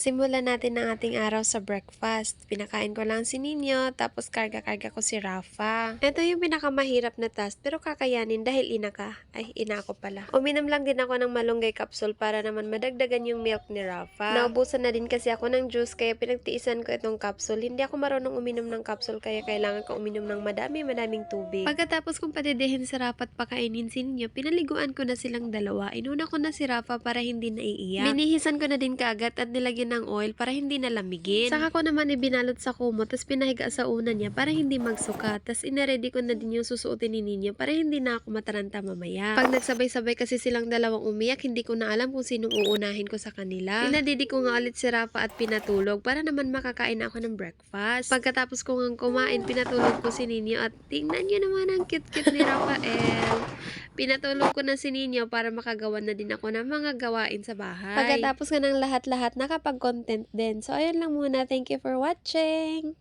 Simulan natin ang ating araw sa breakfast. Pinakain ko lang si Ninyo, tapos karga-karga ko si Rafa. Ito yung pinakamahirap na task, pero kakayanin dahil ina ka. Ay, ina ko pala. Uminom lang din ako ng malunggay capsule para naman madagdagan yung milk ni Rafa. Naubusan na din kasi ako ng juice, kaya pinagtiisan ko itong capsule. Hindi ako marunong uminom ng capsule, kaya kailangan ko uminom ng madaming tubig. Pagkatapos kong padidihin si Rafa at pakainin si Ninyo, pinaliguan ko na silang dalawa. Inuna ko na si Rafa para hindi naiiyak. Binihisan ko na din kaagad at nilagyan ng oil para hindi nalamigin. Saka ko naman ibinalot sa kumot, tapos pinahiga sa una niya para hindi magsuka. Tapos inaready ko na din yung susuotin ni Ninyo para hindi na ako mataranta mamaya. Pag nagsabay-sabay kasi silang dalawang umiyak, hindi ko na alam kung sinong uunahin ko sa kanila. Pinadidi ko nga ulit si Rafa at pinatulog para naman makakain ako ng breakfast. Pagkatapos ko nga kumain, pinatulog ko si Ninyo at tingnan nyo naman ang cute-cute ni Rafael. Pinatulog ko na si Ninyo para makagawa na din ako ng mga gawain sa bahay. Pagkatapos ka ng lahat-lahat, nakapag-content din. So, ayun lang muna. Thank you for watching!